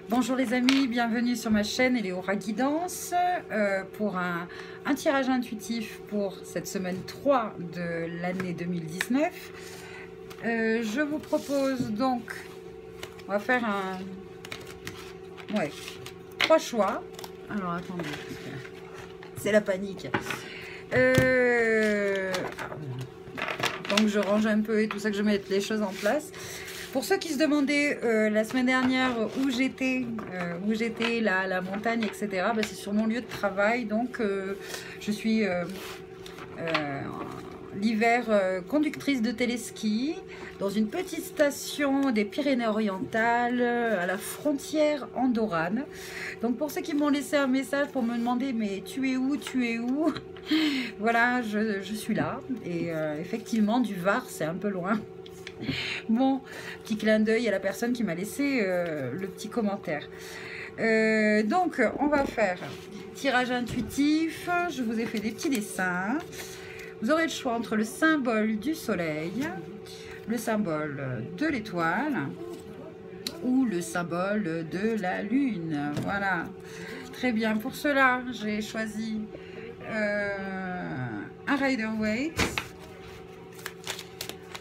Bonjour les amis, bienvenue sur ma chaîne Eleora Guidance pour un tirage intuitif pour cette semaine 3 de l'année 2019. Je vous propose donc, on va faire trois choix. Alors attendez, c'est la panique. Donc je range un peu et tout ça, que je mette les choses en place. Pour ceux qui se demandaient la semaine dernière où j'étais là, à la montagne, etc., bah, c'est sur mon lieu de travail. Donc, je suis l'hiver conductrice de téléski dans une petite station des Pyrénées-Orientales à la frontière andorrane. Donc, pour ceux qui m'ont laissé un message pour me demander « mais tu es où, tu es où ?» Voilà, je suis là. Et effectivement, du Var, c'est un peu loin. Bon, petit clin d'œil à la personne qui m'a laissé le petit commentaire. Donc, on va faire tirage intuitif. Je vous ai fait des petits dessins. Vous aurez le choix entre le symbole du soleil, le symbole de l'étoile ou le symbole de la lune. Voilà. Très bien. Pour cela, j'ai choisi un Rider-Waite.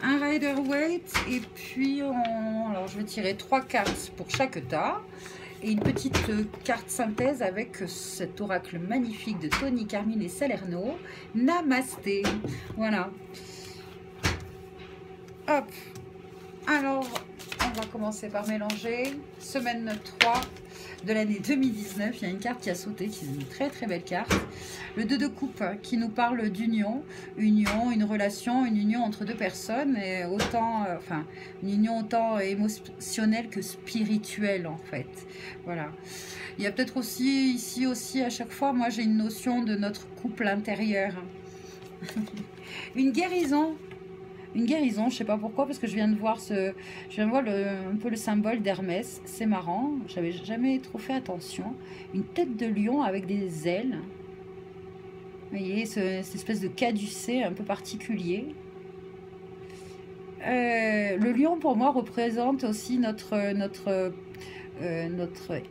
Un Rider-Waite et puis alors je vais tirer 3 cartes pour chaque tas et une petite carte synthèse avec cet oracle magnifique de Tony Carmine et Salerno, Namasté. Voilà. Hop. Alors on va commencer par mélanger. Semaine 3 de l'année 2019, il y a une carte qui a sauté, qui est une très très belle carte. Le 2 de coupe qui nous parle d'union, une relation, une union entre deux personnes, et autant, une union autant émotionnelle que spirituelle en fait. Voilà. Il y a peut-être aussi, ici aussi à chaque fois, moi j'ai une notion de notre couple intérieur. Une guérison. Une guérison, je sais pas pourquoi, parce que je viens de voir un peu le symbole d'Hermès. C'est marrant, j'avais jamais trop fait attention. Une tête de lion avec des ailes. Vous voyez, cette espèce de caducée un peu particulier. Le lion, pour moi, représente aussi notre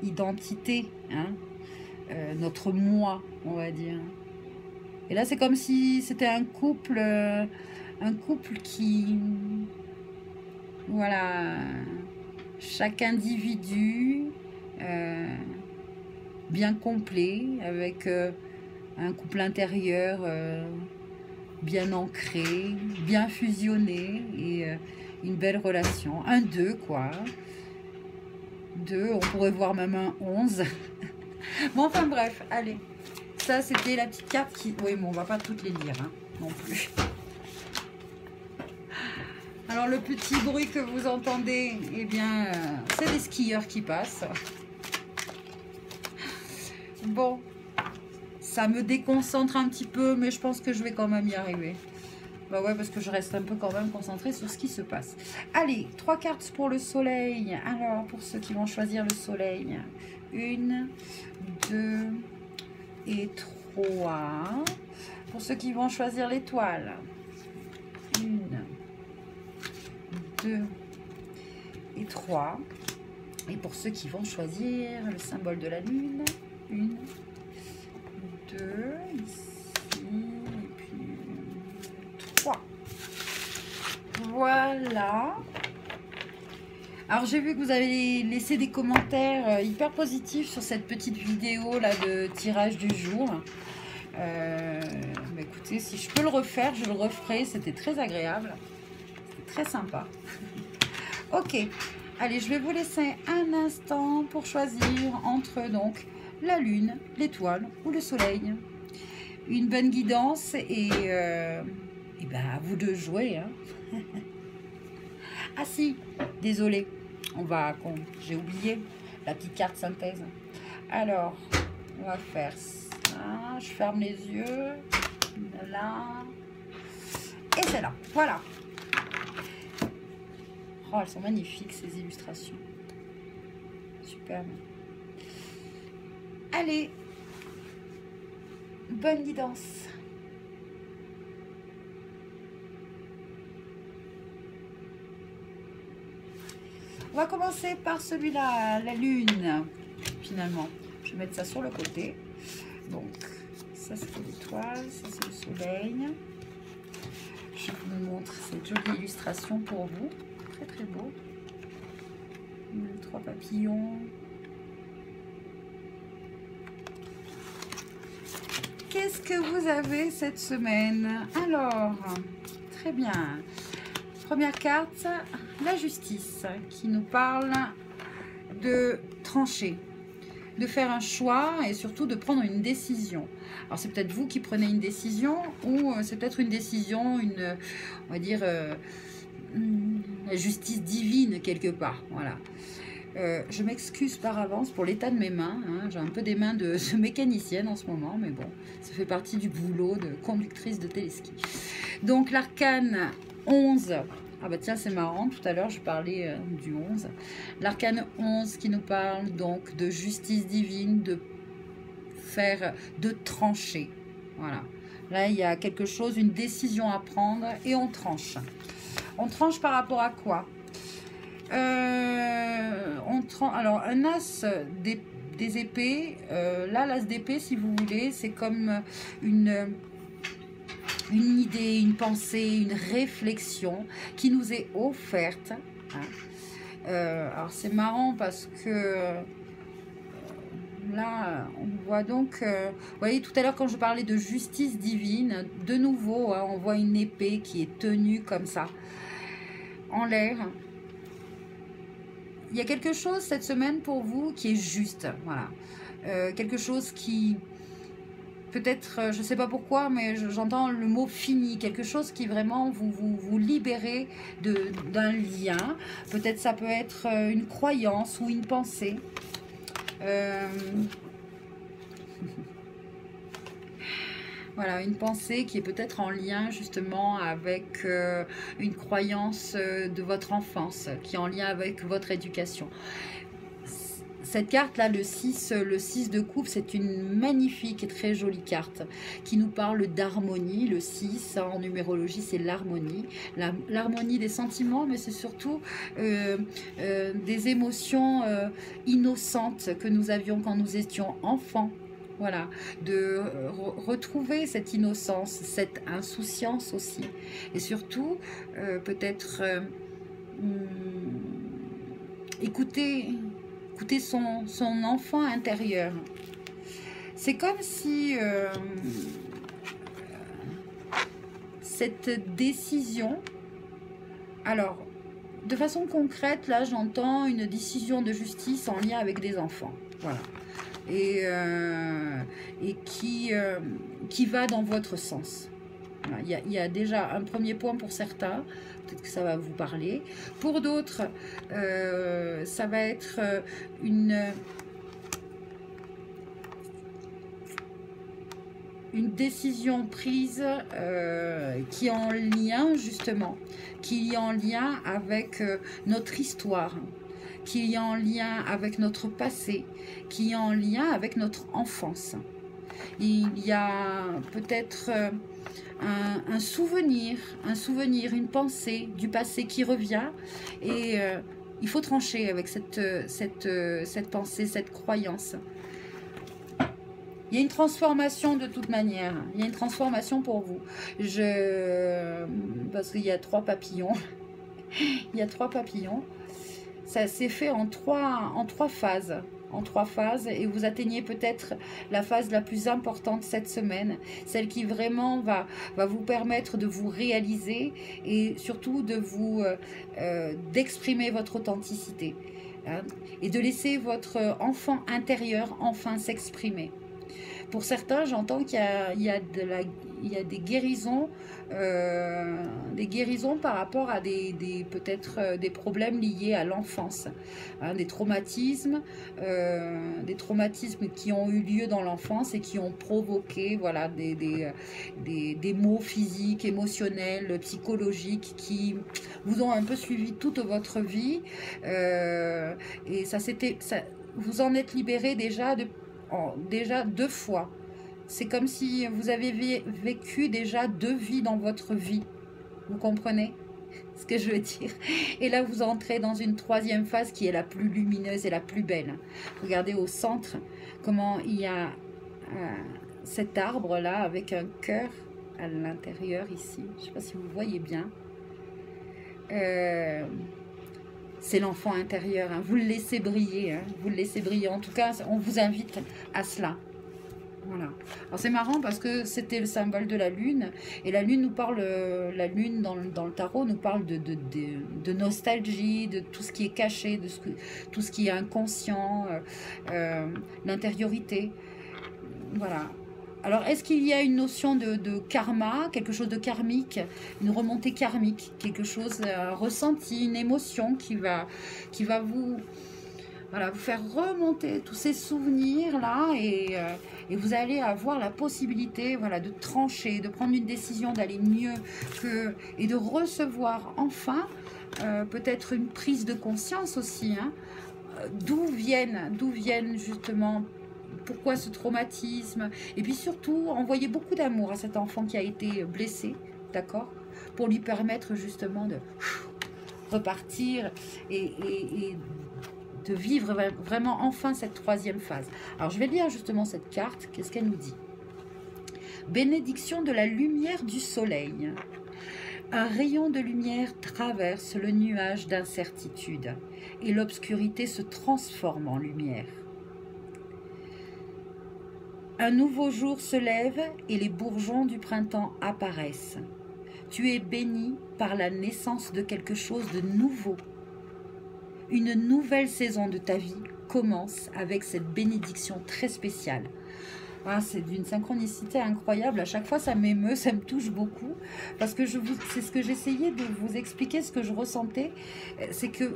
identité, hein, notre moi, on va dire. Et là, c'est comme si c'était un couple qui, voilà, chaque individu bien complet, avec un couple intérieur bien ancré, bien fusionné et une belle relation. Un 2, quoi. 2, on pourrait voir même un 11. Bon, enfin bref, allez. Ça, c'était la petite carte qui... Oui, mais on va pas toutes les lire, hein, non plus. Alors, le petit bruit que vous entendez, eh bien, c'est des skieurs qui passent. Bon, ça me déconcentre un petit peu, mais je pense que je vais quand même y arriver. Bah ouais, parce que je reste un peu quand même concentrée sur ce qui se passe. Allez, 3 cartes pour le soleil. Alors, pour ceux qui vont choisir le soleil, 1, 2 et 3. Pour ceux qui vont choisir l'étoile, 1, 2 et 3. Et pour ceux qui vont choisir le symbole de la lune, 1, 2, ici, et puis 3. Voilà. Alors j'ai vu que vous avez laissé des commentaires hyper positifs sur cette petite vidéo là de tirage du jour. Bah écoutez, si je peux le refaire, je le referai. C'était très agréable. C'était très sympa. Ok. Allez, je vais vous laisser un instant pour choisir entre donc la lune, l'étoile ou le soleil. Une bonne guidance et ben à vous de jouer. Hein. Ah si, désolé, j'ai oublié la petite carte synthèse. Alors, on va faire ça. Je ferme les yeux. Là. Et c'est là. Voilà. Oh, elles sont magnifiques, ces illustrations. Superbe. Allez. Bonne guidance. On va commencer par celui-là, la lune, finalement. Je vais mettre ça sur le côté. Donc, ça c'est l'étoile, ça c'est le soleil. Je vous montre cette jolie illustration pour vous. Très très beau. 3 papillons. Qu'est-ce que vous avez cette semaine? Alors, très bien. Première carte, la justice, qui nous parle de trancher, de faire un choix et surtout de prendre une décision. Alors c'est peut-être vous qui prenez une décision ou c'est peut-être une décision, on va dire, la justice divine quelque part. Voilà. Je m'excuse par avance pour l'état de mes mains. Hein. J'ai un peu des mains de mécanicienne en ce moment, mais bon, ça fait partie du boulot de conductrice de téléski. Donc l'arcane 11. Ah bah tiens, c'est marrant, tout à l'heure je parlais du 11. L'arcane 11 qui nous parle donc de justice divine, de trancher. Voilà. Là, il y a quelque chose, une décision à prendre et on tranche. On tranche par rapport à quoi? Alors, un as des épées, là, l'as d'épée, si vous voulez, c'est comme une idée, une pensée, une réflexion qui nous est offerte. Hein. Alors, c'est marrant parce que là, on voit donc, vous voyez, tout à l'heure, quand je parlais de justice divine, de nouveau, hein, on voit une épée qui est tenue comme ça, en l'air. Il y a quelque chose cette semaine pour vous qui est juste, voilà. Quelque chose qui, peut-être, je ne sais pas pourquoi, mais j'entends le mot fini. Quelque chose qui vraiment vous libérez d'un lien. Peut-être ça peut être une croyance ou une pensée. Voilà, une pensée qui est peut-être en lien justement avec une croyance de votre enfance, qui est en lien avec votre éducation. Cette carte-là, le 6 de coupe, c'est une magnifique et très jolie carte qui nous parle d'harmonie. Le 6, en numérologie, c'est l'harmonie. L'harmonie des sentiments, mais c'est surtout des émotions innocentes que nous avions quand nous étions enfants. Voilà, de retrouver cette innocence, cette insouciance aussi. Et surtout, peut-être écouter son enfant intérieur. C'est comme si cette décision, alors, de façon concrète, là, j'entends une décision de justice en lien avec des enfants. Voilà. Et qui va dans votre sens. Voilà, il y a déjà un premier point pour certains, peut-être que ça va vous parler. Pour d'autres, ça va être une décision prise qui est en lien justement, qui est en lien avec notre histoire, qui est en lien avec notre passé, qui est en lien avec notre enfance. Il y a peut-être un souvenir, une pensée du passé qui revient et il faut trancher avec cette pensée, cette croyance. Il y a une transformation de toute manière, il y a une transformation pour vous. Parce qu'il y a 3 papillons, il y a 3 papillons. Ça s'est fait en trois phases. Et vous atteignez peut-être la phase la plus importante cette semaine, celle qui vraiment va vous permettre de vous réaliser et surtout de vous d'exprimer votre authenticité, hein, et de laisser votre enfant intérieur enfin s'exprimer. Pour certains, j'entends qu'il y a des guérisons, par rapport à peut-être des problèmes liés à l'enfance, hein, des traumatismes qui ont eu lieu dans l'enfance et qui ont provoqué, voilà, des maux physiques, émotionnels, psychologiques qui vous ont un peu suivi toute votre vie, et vous en êtes libéré déjà 2 fois. C'est comme si vous avez vécu déjà 2 vies dans votre vie. Vous comprenez? ce que je veux dire. Et là, vous entrez dans une troisième phase qui est la plus lumineuse et la plus belle. Regardez au centre comment il y a cet arbre-là avec un cœur à l'intérieur ici. Je ne sais pas si vous voyez bien. C'est l'enfant intérieur. Hein. Vous le laissez briller. Hein. Vous le laissez briller. En tout cas, on vous invite à cela. Voilà. Alors c'est marrant parce que c'était le symbole de la lune et la lune nous parle, la lune dans le tarot nous parle de nostalgie, de tout ce qui est caché, de tout ce qui est inconscient, l'intériorité. Voilà. Alors est-ce qu'il y a une notion de karma, quelque chose de karmique, une remontée karmique, quelque chose, un ressenti, une émotion qui va vous... Voilà, vous faire remonter tous ces souvenirs-là et vous allez avoir la possibilité, voilà, de trancher, de prendre une décision, d'aller mieux et de recevoir enfin peut-être une prise de conscience aussi, hein, d'où viennent justement, pourquoi ce traumatisme, et puis surtout envoyer beaucoup d'amour à cet enfant qui a été blessé, d'accord, pour lui permettre justement de repartir et de vivre vraiment enfin cette troisième phase. Alors je vais lire justement cette carte, qu'est-ce qu'elle nous dit? Bénédiction de la lumière du soleil. Un rayon de lumière traverse le nuage d'incertitude et l'obscurité se transforme en lumière. Un nouveau jour se lève et les bourgeons du printemps apparaissent. Tu es béni par la naissance de quelque chose de nouveau. Une nouvelle saison de ta vie commence avec cette bénédiction très spéciale. Ah, c'est d'une synchronicité incroyable. À chaque fois, ça m'émeut, ça me touche beaucoup. Parce que c'est ce que j'essayais de vous expliquer, ce que je ressentais. C'est que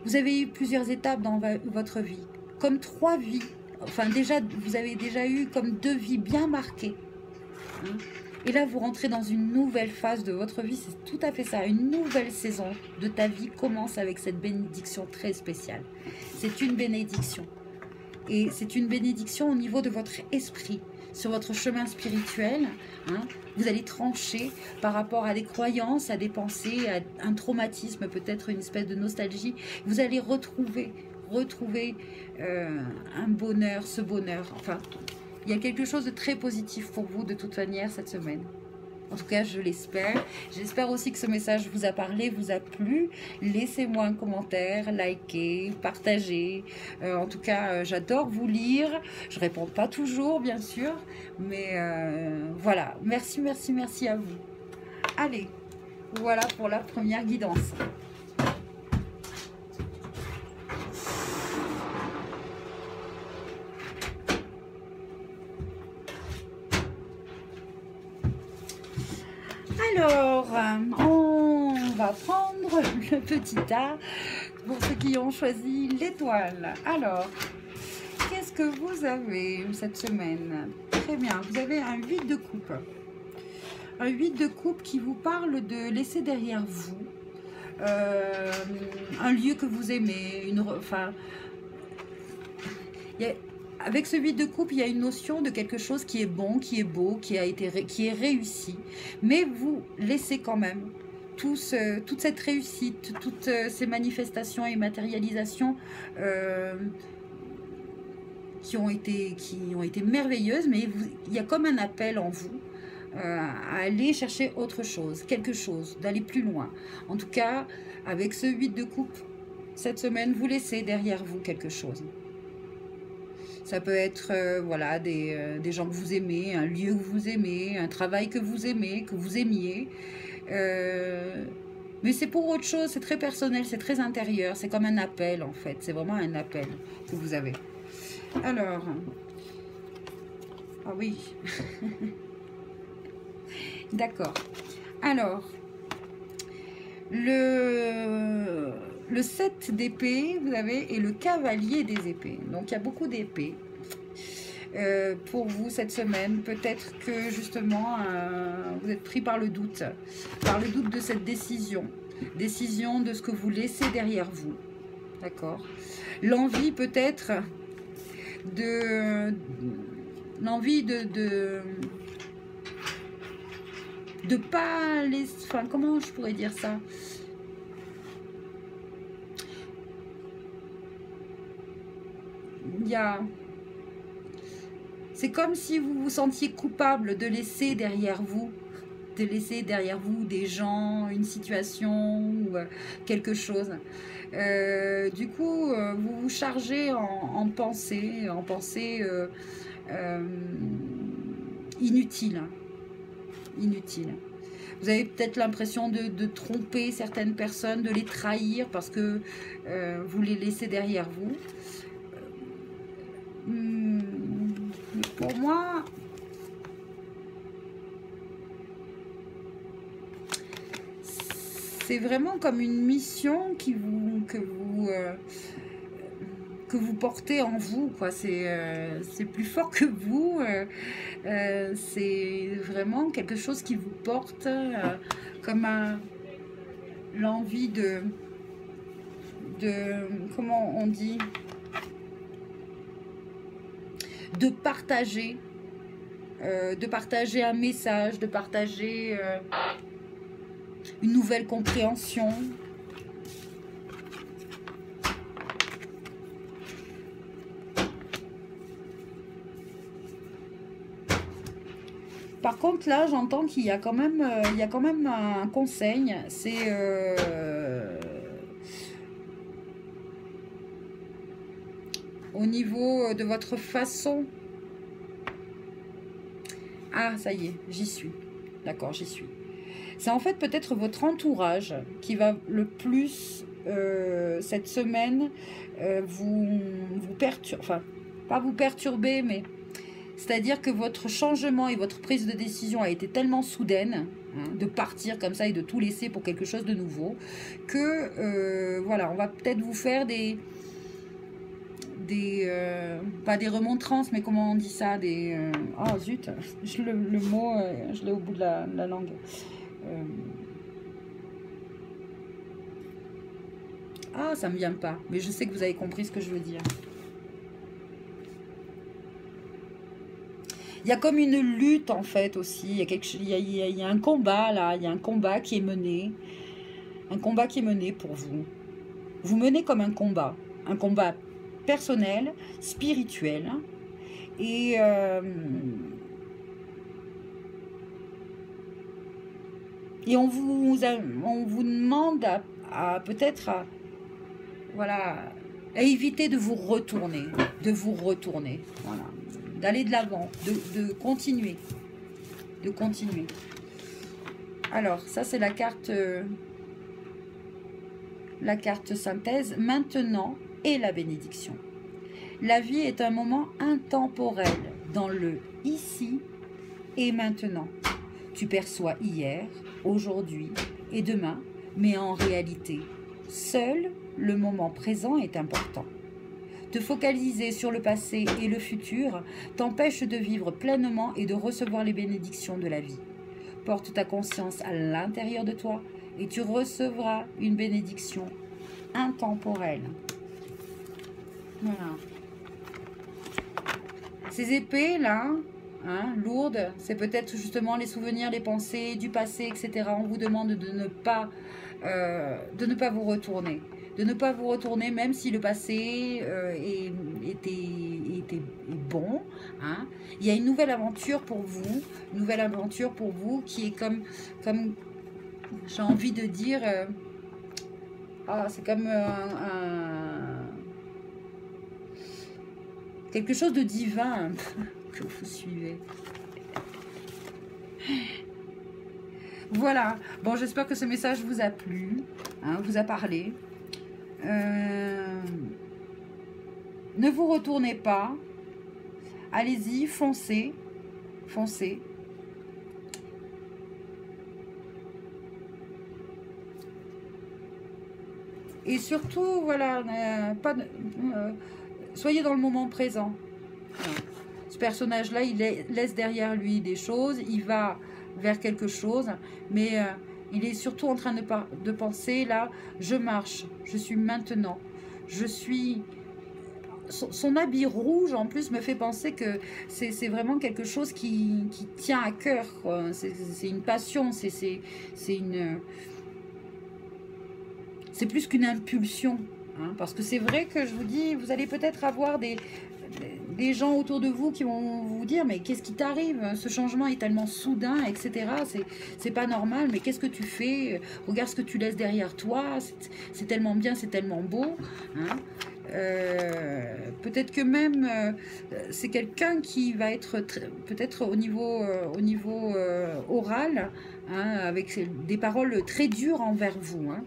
vous avez eu plusieurs étapes dans votre vie. Comme 3 vies. Enfin, déjà, vous avez déjà eu comme 2 vies bien marquées. Hein. Et là, vous rentrez dans une nouvelle phase de votre vie. C'est tout à fait ça. Une nouvelle saison de ta vie commence avec cette bénédiction très spéciale. C'est une bénédiction. Et c'est une bénédiction au niveau de votre esprit, sur votre chemin spirituel. Hein. Vous allez trancher par rapport à des croyances, à des pensées, à un traumatisme, peut-être une espèce de nostalgie. Vous allez retrouver un bonheur, ce bonheur. Enfin, il y a quelque chose de très positif pour vous de toute manière cette semaine. En tout cas, je l'espère. J'espère aussi que ce message vous a parlé, vous a plu. Laissez-moi un commentaire, likez, partagez. En tout cas, j'adore vous lire. Je ne réponds pas toujours, bien sûr. Mais voilà, merci, merci, merci à vous. Allez, voilà pour la première guidance. Alors, on va prendre le petit tas pour ceux qui ont choisi l'étoile. Alors, qu'est-ce que vous avez cette semaine? Très bien, vous avez un 8 de coupe. Un 8 de coupe qui vous parle de laisser derrière vous un lieu que vous aimez. Avec ce 8 de coupe, il y a une notion de quelque chose qui est bon, qui est beau, qui est réussi. Mais vous laissez quand même toute cette réussite, toutes ces manifestations et matérialisations qui ont été merveilleuses. Mais il y a comme un appel en vous à aller chercher autre chose, quelque chose, d'aller plus loin. En tout cas, avec ce 8 de coupe, cette semaine, vous laissez derrière vous quelque chose. Ça peut être voilà, des gens que vous aimez, un lieu que vous aimez, un travail que vous aimez, que vous aimiez. Mais c'est pour autre chose, c'est très personnel, c'est très intérieur. C'est comme un appel en fait, c'est vraiment un appel que vous avez. Alors, ah oui, d'accord. Alors, le 7 d'épée, vous avez, et le cavalier des épées. Donc, il y a beaucoup d'épées pour vous cette semaine. Peut-être que, justement, vous êtes pris par le doute de cette décision de ce que vous laissez derrière vous. D'accord? L'envie, peut-être, l'envie de pas laisser... Enfin, comment je pourrais dire ça? C'est comme si vous vous sentiez coupable de laisser derrière vous, des gens, une situation ou quelque chose. Du coup, vous vous chargez en pensées inutiles. Vous avez peut-être l'impression de tromper certaines personnes, de les trahir parce que vous les laissez derrière vous. Pour moi, c'est vraiment comme une mission que vous portez en vous, quoi. C'est plus fort que vous. C'est vraiment quelque chose qui vous porte comme l'envie de comment on dit, de partager un message, de partager une nouvelle compréhension. Par contre, là, j'entends qu'il y a quand même, un conseil. C'est au niveau de votre façon. Ah, ça y est, j'y suis. D'accord, j'y suis. C'est en fait peut-être votre entourage qui va le plus, cette semaine, vous perturber. Enfin, pas vous perturber, mais c'est-à-dire que votre changement et votre prise de décision a été tellement soudaine, hein, de partir comme ça et de tout laisser pour quelque chose de nouveau, que voilà, on va peut-être vous faire pas des remontrances, mais comment on dit ça, oh zut, le mot, je l'ai au bout de la langue. Ah, ça me vient pas, mais je sais que vous avez compris ce que je veux dire. Il y a comme une lutte en fait aussi, il y a un combat là, il y a un combat qui est mené, pour vous. Vous menez comme un combat personnel, spirituel, et on vous demande à peut-être voilà, à éviter de vous retourner, voilà, d'aller de l'avant, de continuer, Alors, ça c'est la carte synthèse, maintenant et la bénédiction. La vie est un moment intemporel dans le ici et maintenant. Tu perçois hier, aujourd'hui et demain, mais en réalité, seul le moment présent est important. Te focaliser sur le passé et le futur t'empêche de vivre pleinement et de recevoir les bénédictions de la vie. Porte ta conscience à l'intérieur de toi et tu recevras une bénédiction intemporelle. Voilà. Ces épées là, hein, lourdes, c'est peut-être justement les souvenirs, les pensées du passé, etc. On vous demande de ne pas vous retourner. De ne pas vous retourner, même si le passé était bon. Hein. Il y a une nouvelle aventure pour vous. Qui est comme j'ai envie de dire, c'est comme quelque chose de divin que vous suivez. Voilà. Bon, j'espère que ce message vous a plu, hein, vous a parlé. Ne vous retournez pas. Allez-y, foncez. Et surtout, voilà, soyez dans le moment présent. Voilà. Ce personnage-là, il laisse derrière lui des choses, il va vers quelque chose, mais il est surtout en train de penser, là, je marche, je suis maintenant, je suis... Son habit rouge, en plus, me fait penser que c'est vraiment quelque chose qui tient à cœur. C'est une passion, c'est plus qu'une impulsion. hein, parce que c'est vrai que je vous dis, vous allez peut-être avoir des gens autour de vous qui vont vous dire, mais qu'est-ce qui t'arrive? Ce changement est tellement soudain, etc. C'est pas normal, mais qu'est-ce que tu fais? Regarde ce que tu laisses derrière toi, c'est tellement bien, c'est tellement beau. Hein. Peut-être que même c'est quelqu'un qui va être peut-être au niveau oral, hein, avec des paroles très dures envers vous, hein,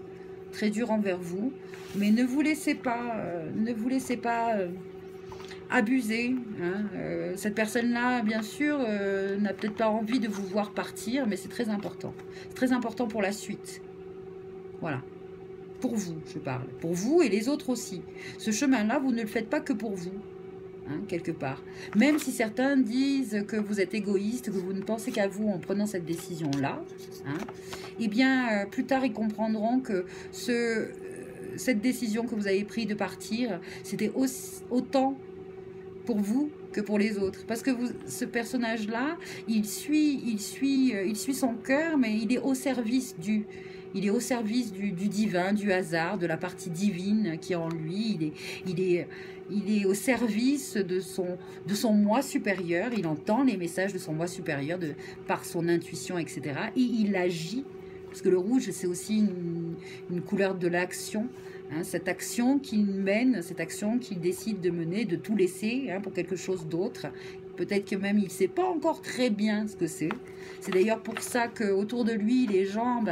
très dures envers vous, mais ne vous laissez pas, abuser. Hein. Cette personne-là, bien sûr, n'a peut-être pas envie de vous voir partir, mais c'est très important. C'est très important pour la suite. Voilà. Pour vous, je parle. Pour vous et les autres aussi. Ce chemin-là, vous ne le faites pas que pour vous, hein, quelque part. Même si certains disent que vous êtes égoïste, que vous ne pensez qu'à vous en prenant cette décision-là, hein, eh bien, plus tard, ils comprendront que cette décision que vous avez prise de partir, c'était autant pour vous que pour les autres. Parce que ce personnage-là, il suit son cœur, mais il est au service du... Il est au service du divin, du hasard, de la partie divine qui est en lui. Il est au service de son moi supérieur. Il entend les messages de son moi supérieur par son intuition, etc. Et il agit. Parce que le rouge, c'est aussi une couleur de l'action. Hein, cette action qu'il mène, cette action qu'il décide de mener, de tout laisser, hein, pour quelque chose d'autre. Peut-être que même il ne sait pas encore très bien ce que c'est. C'est d'ailleurs pour ça qu'autour de lui, les gens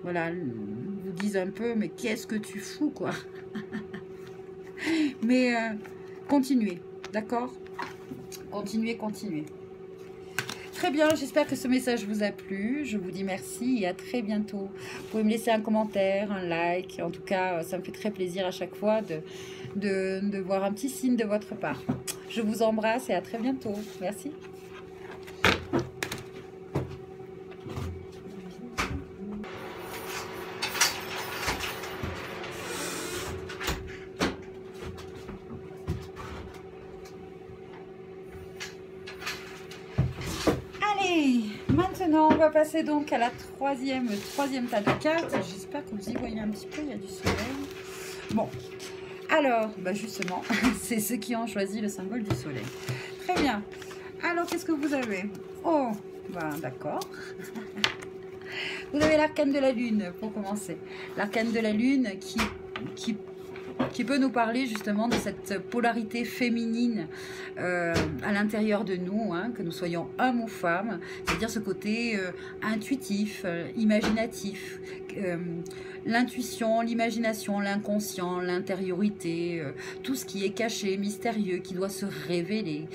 voilà, vous disent un peu, mais qu'est-ce que tu fous, quoi. Mais continuez, d'accord? Continuez. Très bien, j'espère que ce message vous a plu. Je vous dis merci et à très bientôt. Vous pouvez me laisser un commentaire, un like. En tout cas, ça me fait très plaisir à chaque fois de voir un petit signe de votre part. Je vous embrasse et à très bientôt. Merci. Allez, maintenant on va passer donc à la troisième tas de cartes. J'espère que vous y voyez un petit peu, il y a du soleil. Bon, alors, justement, c'est ceux qui ont choisi le symbole du soleil. Très bien. Alors, qu'est-ce que vous avez? Oh, d'accord. Vous avez l'arcane de la lune, pour commencer. L'arcane de la lune qui peut nous parler justement de cette polarité féminine à l'intérieur de nous, hein, que nous soyons hommes ou femmes, c'est-à-dire ce côté intuitif, imaginatif, l'intuition, l'imagination, l'inconscient, l'intériorité, tout ce qui est caché, mystérieux, qui doit se révéler.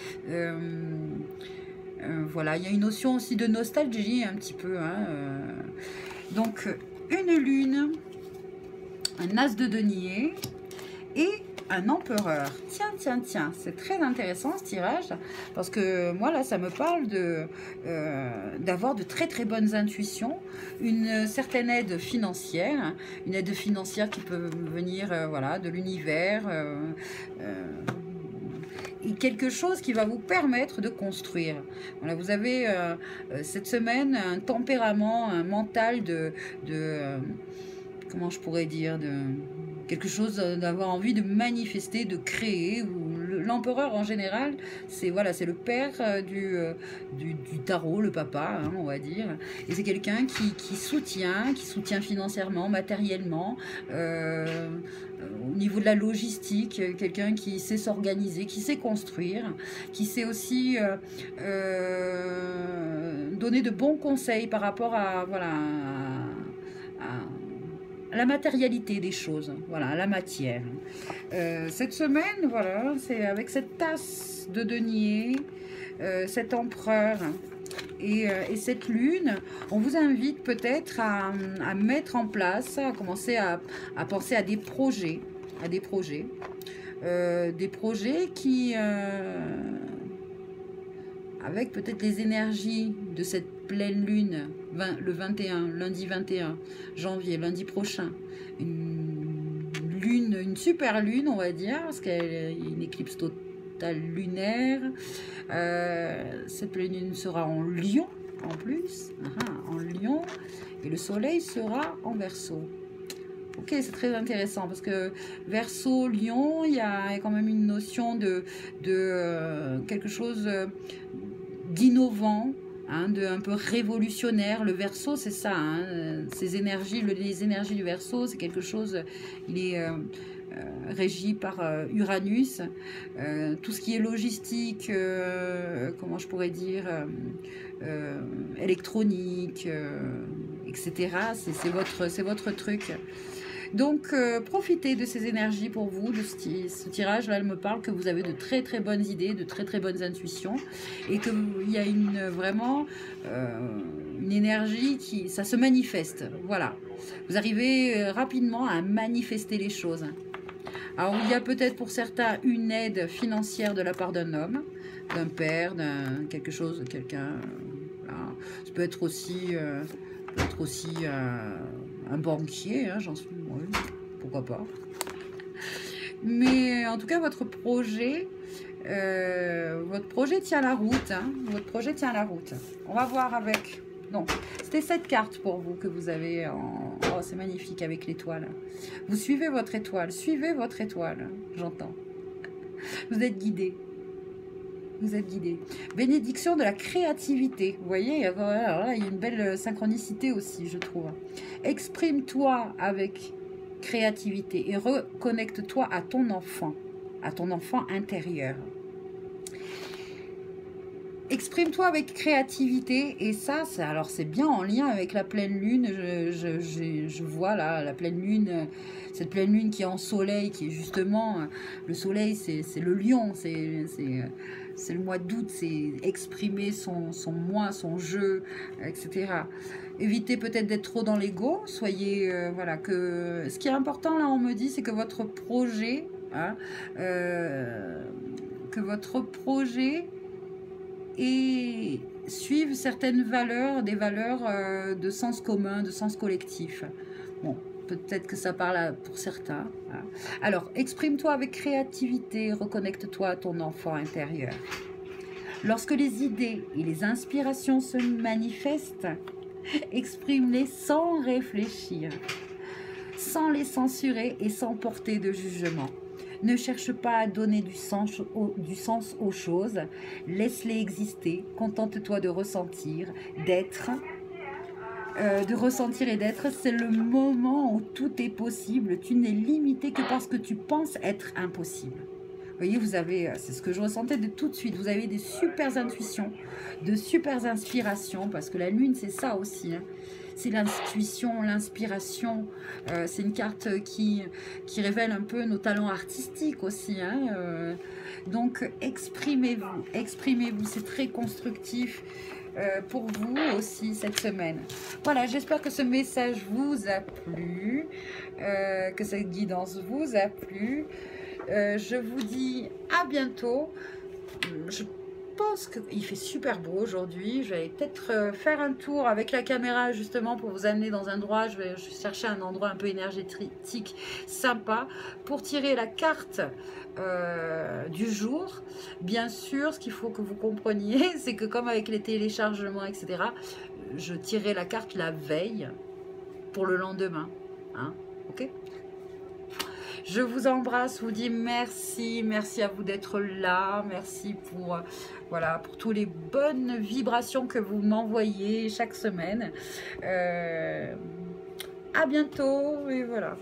Voilà, il y a une notion aussi de nostalgie un petit peu. Hein, donc, une lune, un as de denier et un empereur. Tiens, c'est très intéressant ce tirage, parce que moi là, ça me parle d'avoir de très bonnes intuitions, une certaine aide financière, une aide financière qui peut venir voilà, de l'univers, et quelque chose qui va vous permettre de construire. Voilà, vous avez cette semaine un tempérament, un mental comment je pourrais dire, quelque chose d'avoir envie de manifester, de créer. L'empereur en général, c'est voilà, c'est le père du tarot, le papa, hein, on va dire. Et c'est quelqu'un qui soutient financièrement, matériellement, au niveau de la logistique, quelqu'un qui sait s'organiser, qui sait construire, qui sait aussi donner de bons conseils par rapport à voilà, la matérialité des choses, voilà, la matière. Cette semaine, voilà, c'est avec cette tasse de denier, cet empereur et cette lune, on vous invite peut-être à mettre en place, à commencer à penser à des projets, qui, avec peut-être les énergies de cette pleine lune, le 21, lundi 21 janvier, lundi prochain, une super lune, on va dire, parce qu'il y a une éclipse totale lunaire. Cette pleine lune sera en Lion, en plus, en Lion, et le soleil sera en Verseau. Ok, c'est très intéressant parce que Verseau, Lion, il y a quand même une notion de quelque chose d'innovant, hein, de un peu révolutionnaire. Le Verseau, c'est ça, hein, ces énergies, les énergies du Verseau, c'est quelque chose, il est régi par Uranus. Tout ce qui est logistique, comment je pourrais dire, électronique, etc. C'est votre truc. Donc, profitez de ces énergies pour vous, de ce tirage. Là, elle me parle que vous avez de très très bonnes idées, de très très bonnes intuitions, et qu'il y a vraiment une énergie qui, ça se manifeste. Voilà. Vous arrivez rapidement à manifester les choses. Alors, il y a peut-être pour certains une aide financière de la part d'un homme, d'un père, d'un quelque chose, de quelqu'un. Voilà. Ça peut être aussi un banquier, hein, j'en suis, oui, pourquoi pas. Mais en tout cas, votre projet tient la route. Hein, votre projet tient la route. On va voir avec. Non, c'était cette carte pour vous que vous avez en. Oh, c'est magnifique avec l'étoile. Vous suivez votre étoile, j'entends. Vous êtes guidé. Vous êtes guidé. Bénédiction de la créativité. Vous voyez, alors là, il y a une belle synchronicité aussi, je trouve. Exprime-toi avec créativité et reconnecte-toi à ton enfant intérieur. Exprime-toi avec créativité et ça, alors c'est bien en lien avec la pleine lune. Je vois là la pleine lune, cette pleine lune qui est en soleil, qui est justement le soleil, c'est le lion, c'est le mois d'août, c'est exprimer son moi, son jeu, etc. Évitez peut-être d'être trop dans l'ego. Soyez voilà, que ce qui est important là, on me dit, c'est que votre projet, hein, et suivent certaines valeurs, des valeurs de sens commun, de sens collectif. Bon, peut-être que ça parle pour certains. Hein. Alors, exprime-toi avec créativité, reconnecte-toi à ton enfant intérieur. Lorsque les idées et les inspirations se manifestent, exprime-les sans réfléchir, sans les censurer et sans porter de jugement. Ne cherche pas à donner du sens aux choses, laisse-les exister, contente-toi de ressentir, d'être, et d'être. C'est le moment où tout est possible, tu n'es limité que parce que tu penses être impossible. Vous voyez, vous avez, c'est ce que je ressentais de tout de suite, vous avez des super intuitions, de super inspirations, parce que la lune c'est ça aussi, hein. C'est l'intuition, l'inspiration. C'est une carte qui révèle un peu nos talents artistiques aussi. Hein. Donc, exprimez-vous. C'est très constructif pour vous aussi cette semaine. Voilà, j'espère que ce message vous a plu, que cette guidance vous a plu. Je vous dis à bientôt. Je pense qu'il fait super beau aujourd'hui. Je vais peut-être faire un tour avec la caméra justement pour vous amener dans un endroit. Je vais chercher un endroit un peu énergétique, sympa, pour tirer la carte du jour. Bien sûr, ce qu'il faut que vous compreniez, c'est que comme avec les téléchargements, etc., je tirais la carte la veille pour le lendemain. Hein, ok ? Je vous embrasse, vous dis merci, merci à vous d'être là, merci pour, voilà, pour toutes les bonnes vibrations que vous m'envoyez chaque semaine. À bientôt et voilà.